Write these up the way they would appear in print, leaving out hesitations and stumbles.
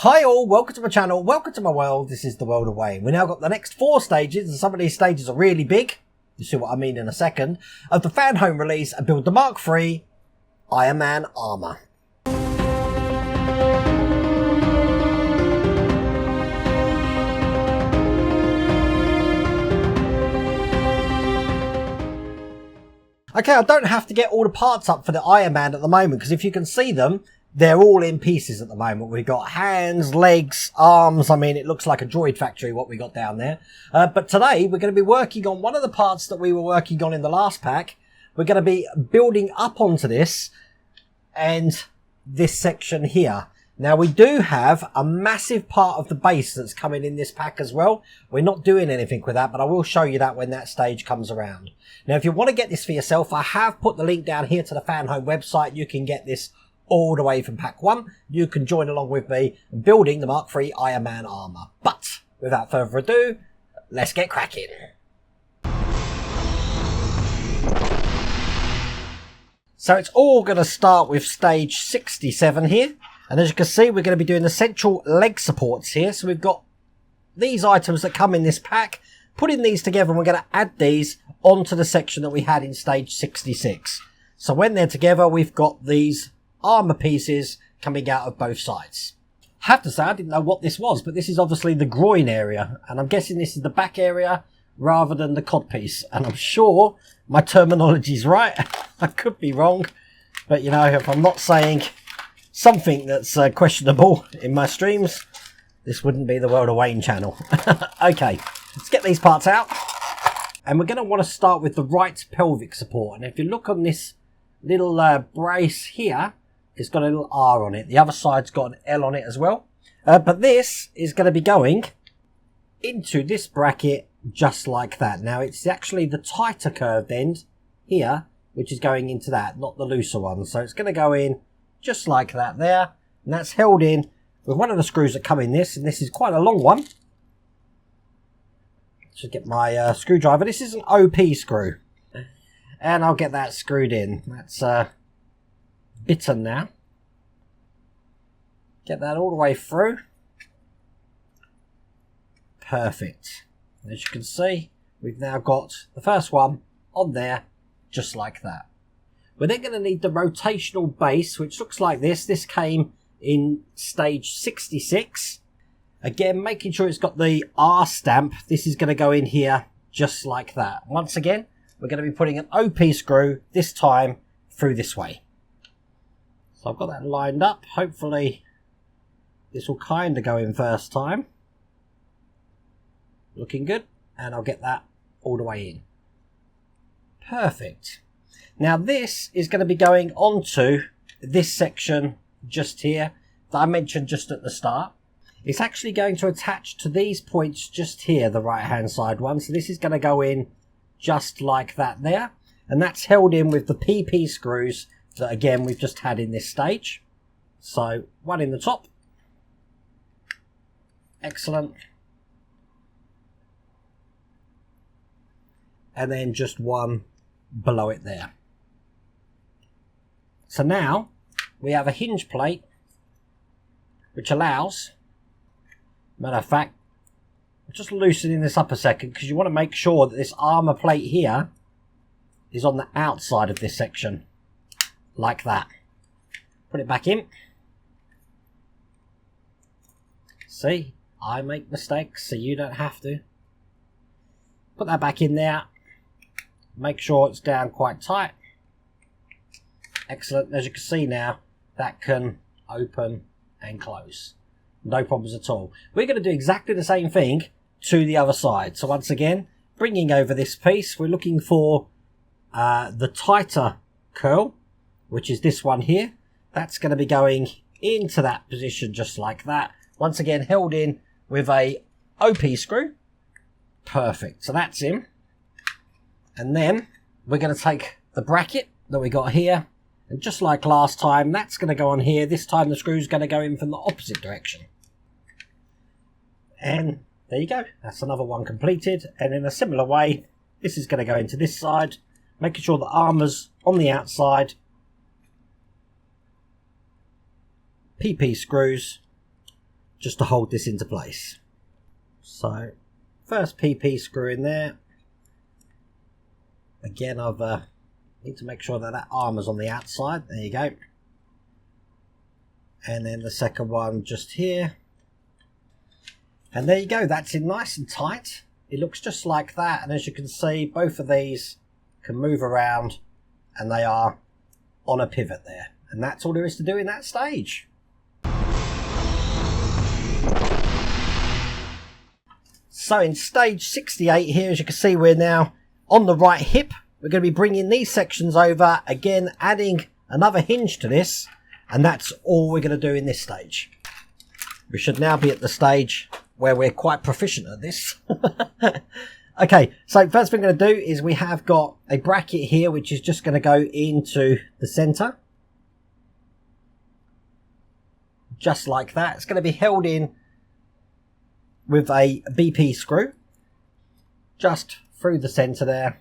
Hi all, welcome to my channel, welcome to my world. This is the world of Wayne. We now got the next 4 stages, and some of these stages are really big. You'll see what I mean in a second. Of the Fanhome release and build the Mark III Iron Man Armour. Okay, I don't have to get all the parts up for the Iron Man at the moment, because if you can see them, they're all in pieces at the moment. We've got hands, legs, arms. I mean, it looks like a droid factory, what we got down there. But today, we're going to be working on one of the parts that we were working on in the last pack. We're going to be building up onto this and this section here. Now, we do have a massive part of the base that's coming in this pack as well. We're not doing anything with that, but I will show you that when that stage comes around. Now, if you want to get this for yourself, I have put the link down here to the Fanhome website. You can get this all the way from pack 1. You can join along with me building the Mark III Iron Man Armour. But without further ado, let's get cracking. So it's all going to start with stage 67 here. And as you can see, we're going to be doing the central leg supports here. So we've got these items that come in this pack. Putting these together, and we're going to add these onto the section that we had in stage 66. So when they're together, we've got these armour pieces coming out of both sides. I have to say, I didn't know what this was, but this is obviously the groin area. And I'm guessing this is the back area rather than the codpiece. And I'm sure my terminology's right. I could be wrong. But, you know, if I'm not saying something that's questionable in my streams, this wouldn't be the World of Wayne channel. Okay, let's get these parts out. And we're going to want to start with the right pelvic support. And if you look on this little brace here, it's got a little R on it. The other side's got an L on it as well. But this is going to be going into this bracket just like that. Now, it's actually the tighter curved end here, which is going into that, not the looser one. So it's going to go in just like that there. And that's held in with one of the screws that come in this. And this is quite a long one. Should get my screwdriver. This is an OP screw. And I'll get that screwed in. That's bitten now. Get that all the way through. Perfect. As you can see, we've now got the first one on there, just like that. We're then going to need the rotational base, which looks like this. This came in stage 66. Again, making sure it's got the R stamp. This is going to go in here just like that. Once again, we're going to be putting an OP screw, this time, through this way. So I've got that lined up. Hopefully, this will kind of go in first time. Looking good. And I'll get that all the way in. Perfect. Now this is going to be going onto this section just here that I mentioned just at the start. It's actually going to attach to these points just here, the right hand side one. So this is going to go in just like that there. And that's held in with the PP screws that again we've just had in this stage. So one in the top. Excellent. And then just one below it there. So now we have a hinge plate which allows, matter of fact, I'm just loosening this up a second because you want to make sure that this armour plate here is on the outside of this section, like that. Put it back in. See, I make mistakes so you don't have to. Put that back in there. Make sure it's down quite tight. Excellent. As you can see now, that can open and close. No problems at all. We're going to do exactly the same thing to the other side. So once again, bringing over this piece, we're looking for the tighter curl, which is this one here. That's going to be going into that position just like that. Once again, held in with a OP screw. Perfect. So that's in. And then we're going to take the bracket that we got here. And just like last time, that's going to go on here. This time the screw's going to go in from the opposite direction. And there you go. That's another one completed. And in a similar way, this is going to go into this side. Making sure the armour's on the outside. PP screws just to hold this into place. So first PP screw in there. Again, I've need to make sure that that armour's on the outside. There you go. And then the second one just here. And there you go, that's in nice and tight. It looks just like that, and as you can see, both of these can move around and they are on a pivot there. And that's all there is to do in that stage. So in stage 68 here, as you can see, we're now on the right hip. We're going to be bringing these sections over, again adding another hinge to this, and that's all we're going to do in this stage. We should now be at the stage where we're quite proficient at this. Okay, so first thing we're going to do is we have got a bracket here which is just going to go into the centre. Just like that. It's going to be held in with a BP screw. Just through the centre there.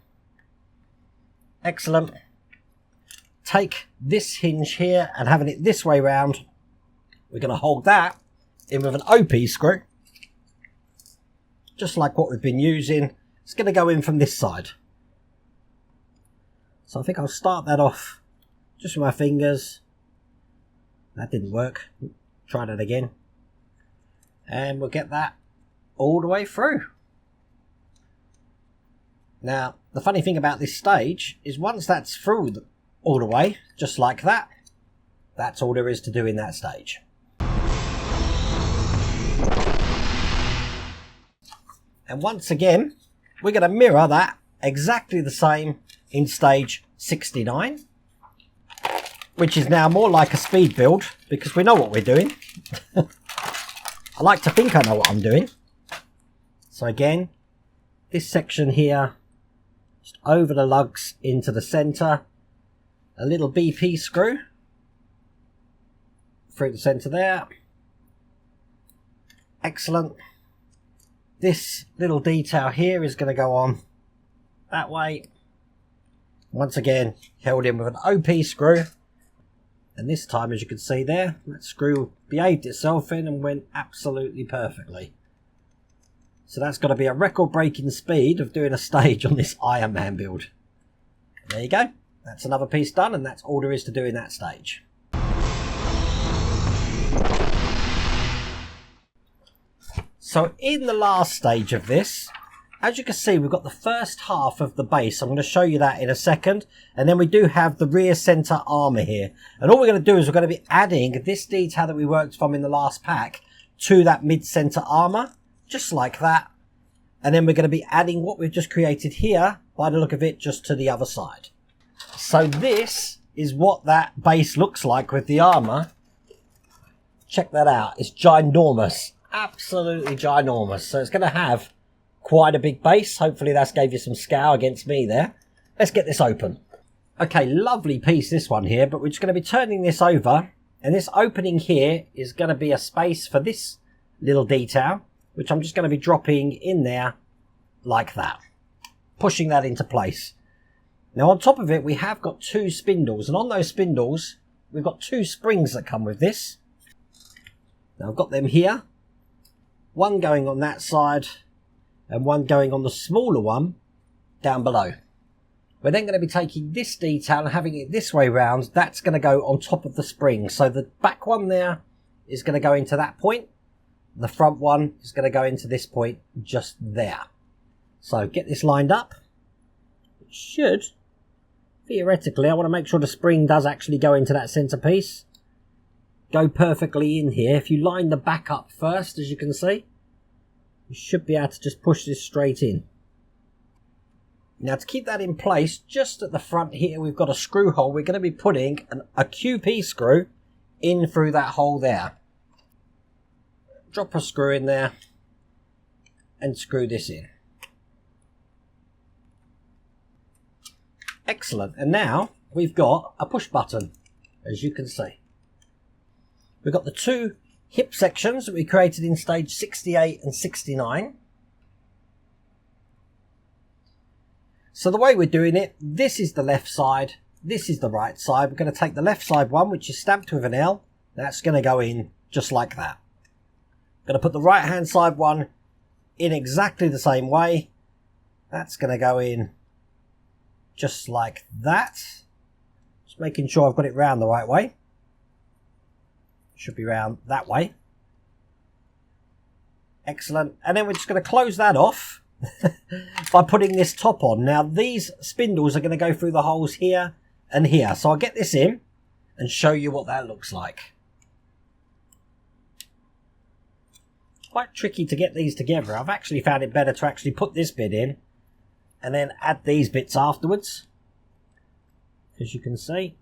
Excellent. Take this hinge here and having it this way round, we're going to hold that in with an OP screw. Just like what we've been using. It's going to go in from this side. So I think I'll start that off just with my fingers. That didn't work. Try that again. And we'll get that all the way through. Now, the funny thing about this stage is once that's through all the way, just like that, that's all there is to do in that stage. And once again, we're going to mirror that exactly the same in stage 69, which is now more like a speed build because we know what we're doing. I like to think I know what I'm doing. So again, this section here, just over the lugs into the centre, a little BP screw through the centre there. Excellent. This little detail here is going to go on that way. Once again, held in with an OP screw. And this time, as you can see there, that screw behaved itself in and went absolutely perfectly. So that's got to be a record-breaking speed of doing a stage on this Iron Man build. And there you go. That's another piece done, and that's all there is to do in that stage. So in the last stage of this, as you can see, we've got the first half of the base. I'm going to show you that in a second. And then we do have the rear centre armour here. And all we're going to do is we're going to be adding this detail that we worked from in the last pack to that mid-centre armour. Just like that. And then we're going to be adding what we've just created here, by the look of it, just to the other side. So this is what that base looks like with the armour. Check that out. It's ginormous. Absolutely ginormous. So it's going to have quite a big base. Hopefully that's gave you some scale against me there. Let's get this open. Okay, lovely piece this one here, but we're just going to be turning this over, and this opening here is going to be a space for this little detail, which I'm just going to be dropping in there like that, pushing that into place. Now on top of it we have got two spindles, and on those spindles we've got two springs that come with this. Now I've got them here, one going on that side and one going on the smaller one down below. We're then going to be taking this detail and having it this way round. That's going to go on top of the spring. So the back one there is going to go into that point. The front one is going to go into this point just there. So get this lined up. It should, theoretically, I want to make sure the spring does actually go into that centerpiece. Go perfectly in here. If you line the back up first, as you can see, you should be able to just push this straight in. Now to keep that in place, just at the front here we've got a screw hole. We're going to be putting a QP screw in through that hole there. Drop a screw in there and screw this in. Excellent. And now we've got a push button, as you can see. We've got the two hip sections that we created in stage 68 and 69. So the way we're doing it, this is the left side, this is the right side. We're going to take the left side one, which is stamped with an L. That's going to go in just like that. Going to put the right hand side one in exactly the same way. That's going to go in just like that. Just making sure I've got it round the right way. Should be round that way. Excellent. And then we're just going to close that off by putting this top on. Now these spindles are going to go through the holes here and here. So I'll get this in and show you what that looks like. Quite tricky to get these together. I've actually found it better to actually put this bit in and then add these bits afterwards, as you can see.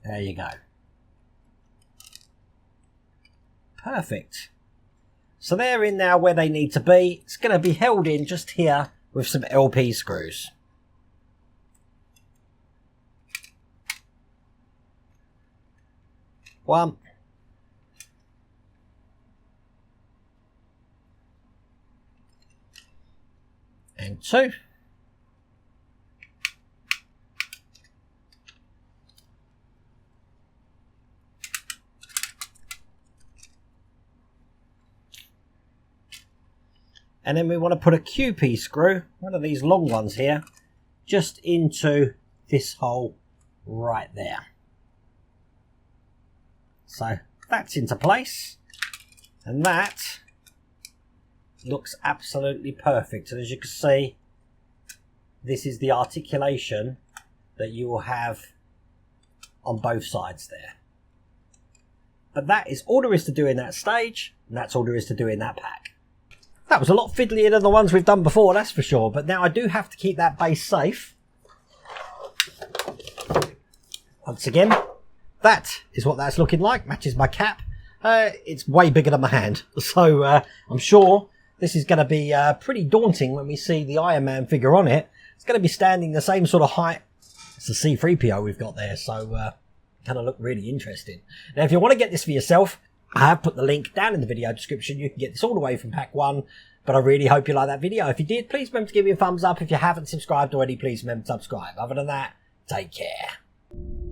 There you go. Perfect. So they're in now where they need to be. It's going to be held in just here with some LP screws. One. And two. And then we want to put a QP screw, one of these long ones here, just into this hole right there. So that's into place. And that looks absolutely perfect. And as you can see, this is the articulation that you will have on both sides there. But that is all there is to do in that stage, and that's all there is to do in that pack. That was a lot fiddlier than the ones we've done before, that's for sure. But now I do have to keep that base safe. Once again, that is what that's looking like. Matches my cap. It's way bigger than my hand. So I'm sure this is going to be pretty daunting when we see the Iron Man figure on it. It's going to be standing the same sort of height as the C-3PO we've got there. So going to look really interesting. Now, if you want to get this for yourself, I have put the link down in the video description. You can get this all the way from pack 1. But I really hope you like that video. If you did, please remember to give me a thumbs up. If you haven't subscribed already, please remember to subscribe. Other than that, take care.